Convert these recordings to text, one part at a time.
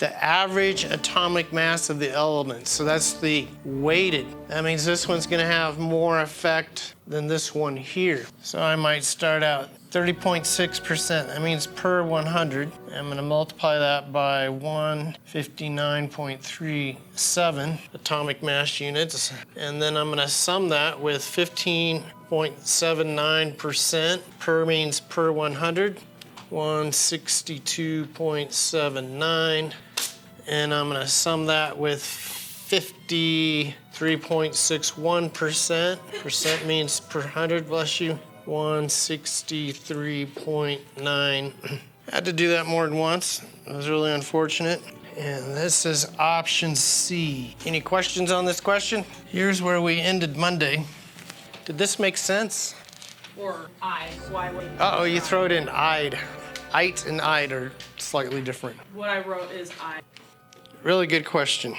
the average atomic mass of the element. So that's the weighted. That means this one's gonna have more effect than this one here. So I might start out 30.6%. That means per 100. I'm gonna multiply that by 159.37 atomic mass units. And then I'm gonna sum that with 15.79%. Per means per 100. 162.79. And I'm gonna sum that with 53.61%. Percent means per 100, bless you. 163.9. Had to do that more than once. It was really unfortunate. And this is option C. Any questions on this question? Here's where we ended Monday. Did this make sense? Or I. Why would Uh-oh, you throw it in I'd. Ite and I'd are slightly different. What I wrote is I. Really good question.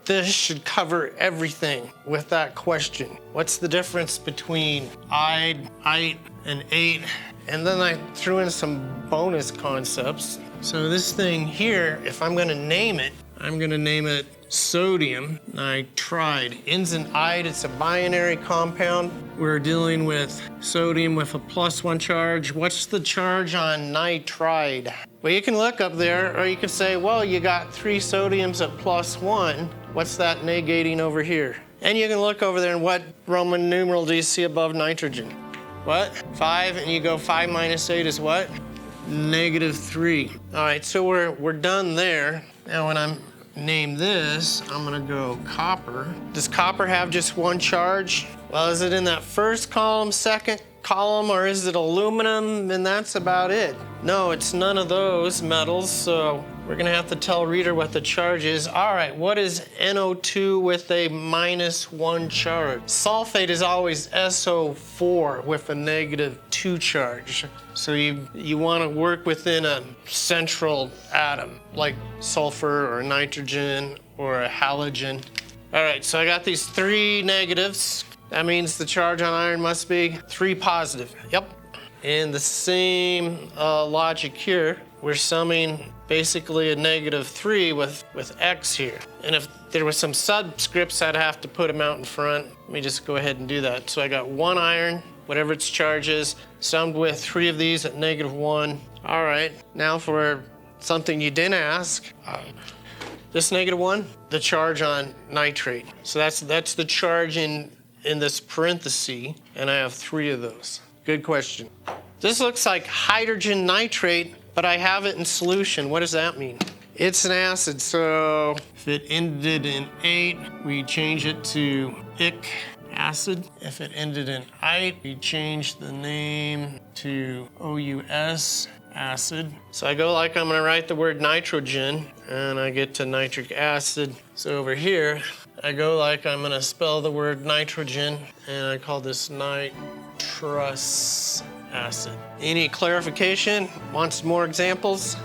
This should cover everything with that question. What's the difference between I'd, ite, and ate? And then I threw in some bonus concepts. So this thing here, if I'm gonna name it, I'm gonna name it sodium nitride. Ends in ide, it's a binary compound. We're dealing with sodium with a +1 charge. What's the charge on nitride? Well, you can look up there, or you can say, well, you got 3 sodiums at +1. What's that negating over here? And you can look over there, and what Roman numeral do you see above nitrogen? What? 5, and you go 5 minus 8 is what? -3. All right, so we're done there. Now when I'm name this, I'm gonna go copper. Does copper have just 1 charge? Well, is it in that first column, second column, or is it aluminum? And that's about it. No, it's none of those metals, so we're gonna have to tell reader what the charge is. All right, what is NO2 with a -1 charge? Sulfate is always SO4 with a -2 charge. So you want to work within a central atom, like sulfur or nitrogen or a halogen. All right, so I got these 3 negatives. That means the charge on iron must be 3 positive. Yep. In the same logic here, we're summing basically a -3 with X here. And if there was some subscripts, I'd have to put them out in front. Let me just go ahead and do that. So I got 1 iron, whatever its charge is, summed with 3 of these at -1. All right, now for something you didn't ask. This -1, the charge on nitrate. So that's the charge in this parenthesis, and I have 3 of those. Good question. This looks like hydrogen nitrate, but I have it in solution. What does that mean? It's an acid, so if it ended in 8, we change it to ic acid. If it ended in ite, we change the name to OUS acid. So I go like I'm gonna write the word nitrogen, and I get to nitric acid. So over here, I go like I'm gonna spell the word nitrogen, and I call this nitrous acid. Any clarification? Want some more examples?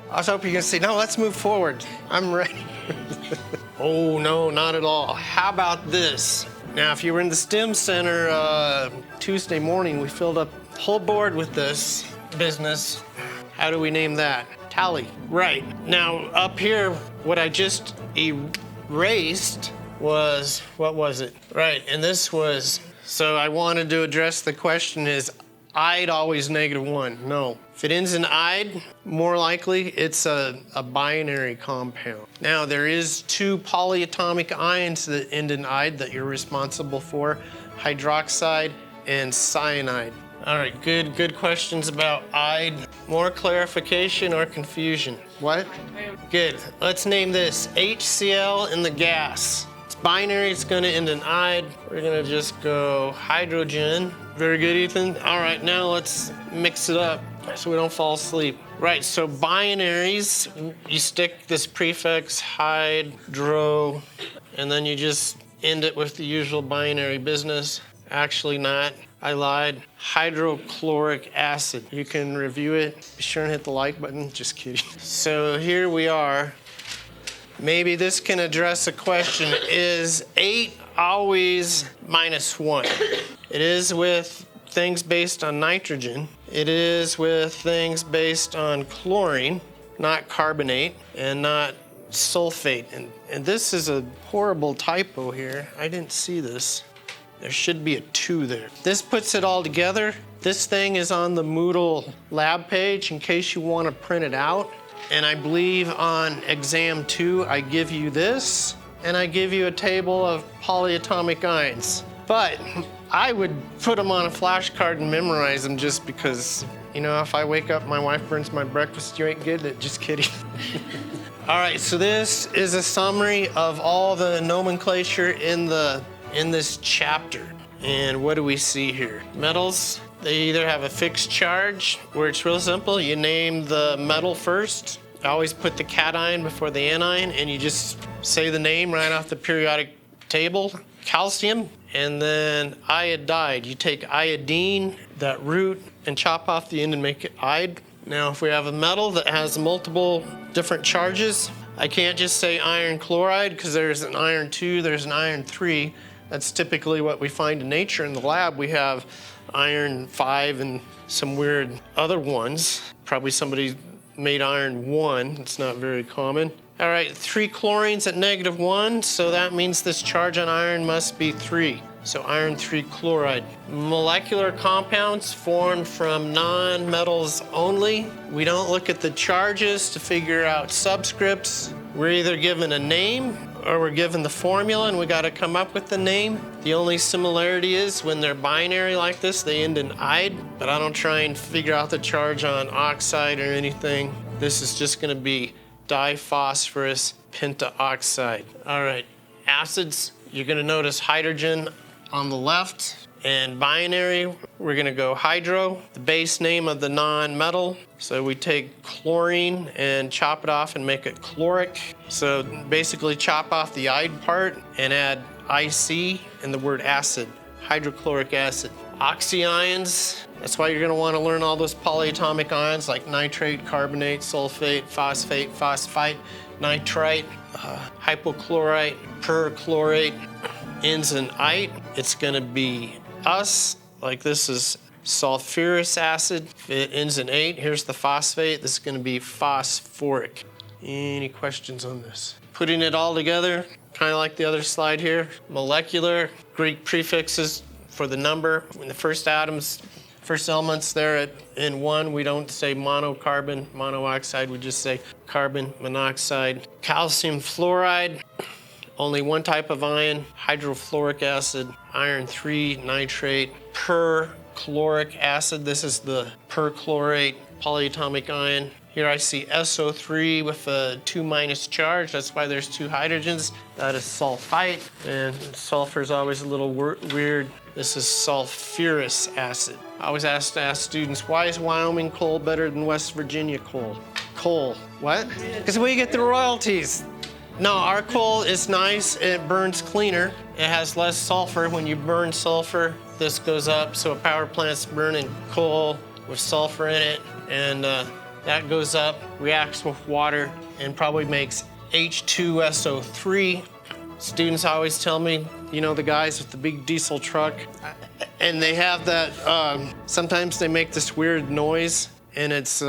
I was hoping you're gonna say, no, let's move forward. I'm ready. Oh, no, not at all. How about this? Now, if you were in the STEM Center Tuesday morning, we filled up the whole board with this business. How do we name that? Tally. Right. Now, up here, what I just erased was, what was it? Right, and this was, so I wanted to address the question, is I'd always -1? No. If it ends in I'd, more likely it's a binary compound. Now there is 2 polyatomic ions that end in I'd that you're responsible for, hydroxide and cyanide. All right, good questions about I'd. More clarification or confusion? What? Good. Let's name this HCl in the gas. It's binary, it's gonna end in I'd. We're gonna just go hydrogen. Very good, Ethan. All right, now let's mix it up so we don't fall asleep. Right, so binaries, you stick this prefix hydro, and then you just end it with the usual binary business. Actually not, I lied. Hydrochloric acid. You can review it. Be sure and hit the like button. Just kidding. So here we are. Maybe this can address a question. Is 8 always -1? It is with things based on nitrogen. It is with things based on chlorine, not carbonate, and not sulfate. And this is a horrible typo here. I didn't see this. There should be a 2 there. This puts it all together. This thing is on the Moodle lab page in case you want to print it out. And I believe on exam 2, I give you this, and I give you a table of polyatomic ions. But I would put them on a flashcard and memorize them just because, you know, if I wake up, my wife burns my breakfast, you ain't getting it. Just kidding. All right, so this is a summary of all the nomenclature in this chapter. And what do we see here? Metals, they either have a fixed charge, where it's real simple. You name the metal first. I always put the cation before the anion, and you just say the name right off the periodic table. Calcium, and then iodide. You take iodine, that root, and chop off the end and make it ide. Now, if we have a metal that has multiple different charges, I can't just say iron chloride because there's an iron 2, there's an iron 3. That's typically what we find in nature. In the lab, we have iron 5 and some weird other ones. Probably somebody made iron 1. It's not very common. All right, 3 chlorines at -1, so that means this charge on iron must be 3. So iron 3 chloride. Molecular compounds formed from non-metals only. We don't look at the charges to figure out subscripts. We're either given a name or we're given the formula and we got to come up with the name. The only similarity is when they're binary like this, they end in "ide," but I don't try and figure out the charge on oxide or anything. This is just going to be diphosphorus pentaoxide. All right, acids, you're going to notice hydrogen on the left, and binary, we're going to go hydro, the base name of the non-metal. So we take chlorine and chop it off and make it chloric. So basically chop off the "ide" part and add IC and the word acid, hydrochloric acid. Oxyions, that's why you're going to want to learn all those polyatomic ions like nitrate, carbonate, sulfate, phosphate, phosphite, nitrite, hypochlorite, perchlorate, ends in "ite." It's going to be us, like this is sulfurous acid. If it ends in 8, here's the phosphate. This is going to be phosphoric. Any questions on this? Putting it all together, kind of like the other slide here. Molecular, Greek prefixes for the number. In the first atoms, first elements there in 1, we don't say monocarbon, monoxide, we just say carbon monoxide. Calcium fluoride, only one type of ion, hydrofluoric acid. Iron 3 nitrate. Perchloric acid, this is the perchlorate polyatomic ion. Here I see SO3 with a 2- charge. That's why there's 2 hydrogens. That is sulfite, and sulfur is always a little weird. This is sulfurous acid. I always ask students, why is Wyoming coal better than West Virginia coal? Coal, what? Because we get the royalties. No, our coal is nice. It burns cleaner. It has less sulfur. When you burn sulfur, this goes up. So a power plant's burning coal with sulfur in it, and that goes up, reacts with water, and probably makes H2SO3. Students always tell me, you know, the guys with the big diesel truck, and they have that, sometimes they make this weird noise, and it's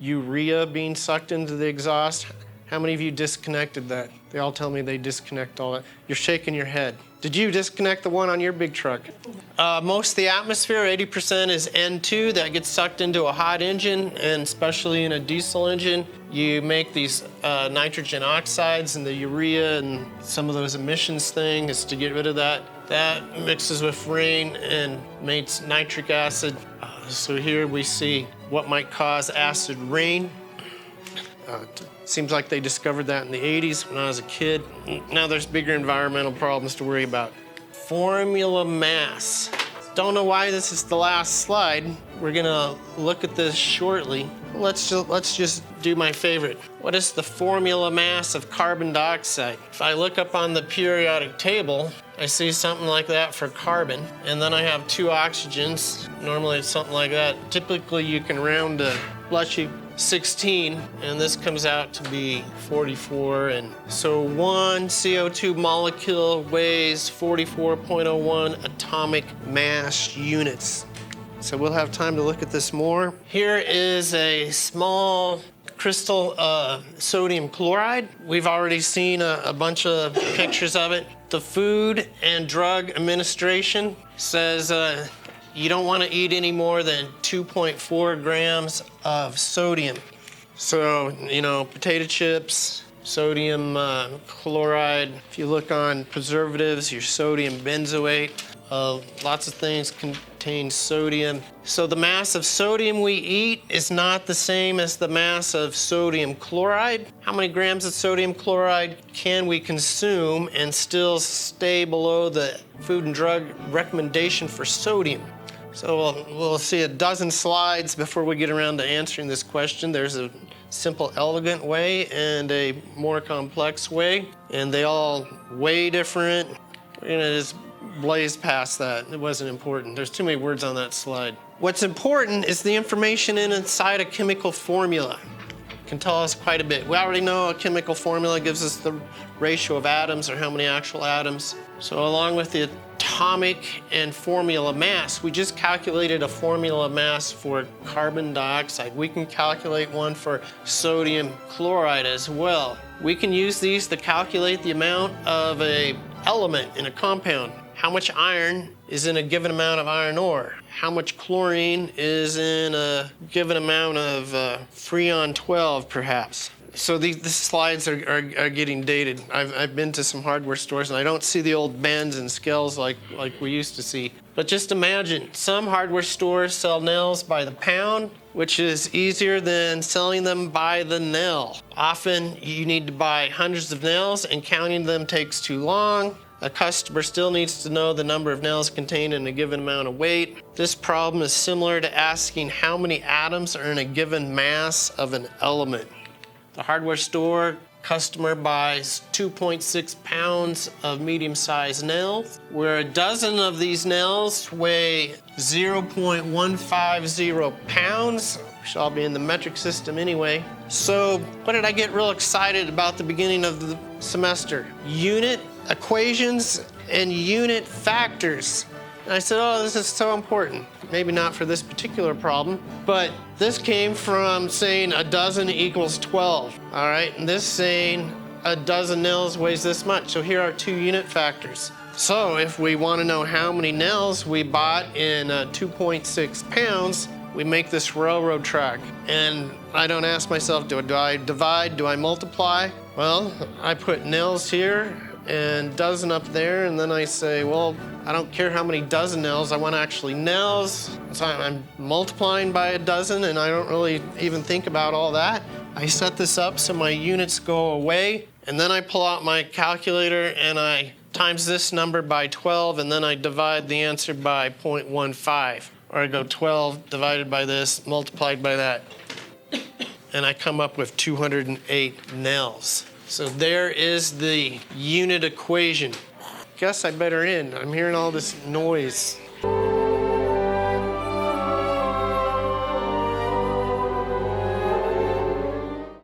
urea being sucked into the exhaust. How many of you disconnected that? They all tell me they disconnect all that. You're shaking your head. Did you disconnect the one on your big truck? Most of the atmosphere, 80% is N2 that gets sucked into a hot engine, and especially in a diesel engine, you make these nitrogen oxides and the urea and some of those emissions things to get rid of that. That mixes with rain and makes nitric acid. So here we see what might cause acid rain. Seems like they discovered that in the 80s when I was a kid. Now there's bigger environmental problems to worry about. Formula mass. Don't know why this is the last slide. We're gonna look at this shortly. Let's just do my favorite. What is the formula mass of carbon dioxide? If I look up on the periodic table, I see something like that for carbon, and then I have 2 oxygens. Normally it's something like that. Typically you can round to, bless you, 16, and this comes out to be 44. And so 1 CO2 molecule weighs 44.01 atomic mass units. So we'll have time to look at this more. Here is a small crystal sodium chloride. We've already seen a bunch of pictures of it. The Food and Drug Administration says you don't want to eat any more than 2.4 grams of sodium. So, you know, potato chips, sodium chloride. If you look on preservatives, your sodium benzoate. Lots of things contain sodium. So the mass of sodium we eat is not the same as the mass of sodium chloride. How many grams of sodium chloride can we consume and still stay below the Food and Drug recommendation for sodium? So we'll see a dozen slides before we get around to answering this question. There's a simple, elegant way and a more complex way, and they all weigh different. We're gonna just blaze past that. It wasn't important. There's too many words on that slide. What's important is the information inside a chemical formula. It can tell us quite a bit. We already know a chemical formula gives us the ratio of atoms or how many actual atoms. So along with the atomic and formula mass, we just calculated a formula mass for carbon dioxide. We can calculate one for sodium chloride as well. We can use these to calculate the amount of an element in a compound. How much iron is in a given amount of iron ore? How much chlorine is in a given amount of Freon 12, perhaps? So these slides are getting dated. I've been to some hardware stores, and I don't see the old bends and scales like we used to see. But just imagine, some hardware stores sell nails by the pound, which is easier than selling them by the nail. Often you need to buy hundreds of nails, and counting them takes too long. A customer still needs to know the number of nails contained in a given amount of weight. This problem is similar to asking how many atoms are in a given mass of an element. The hardware store customer buys 2.6 pounds of medium-sized nails, where a dozen of these nails weigh 0.150 pounds, which all be in the metric system anyway. So what did I get real excited about the beginning of the semester? Unit equations and unit factors. And I said, oh, this is so important. Maybe not for this particular problem, but this came from saying a dozen equals 12, all right? And this saying a dozen nails weighs this much. So here are two unit factors. So if we want to know how many nails we bought in 2.6 pounds, we make this railroad track. And I don't ask myself, do I divide, do I multiply? Well, I put nails here and dozen up there, and then I say, well, I don't care how many dozen nails, I want actually nails. So I'm multiplying by a dozen, and I don't really even think about all that. I set this up so my units go away, and then I pull out my calculator and I times this number by 12, and then I divide the answer by 0.15. Or I go 12 divided by this, multiplied by that. And I come up with 208 nails. So there is the unit equation. Guess I better end. I'm hearing all this noise.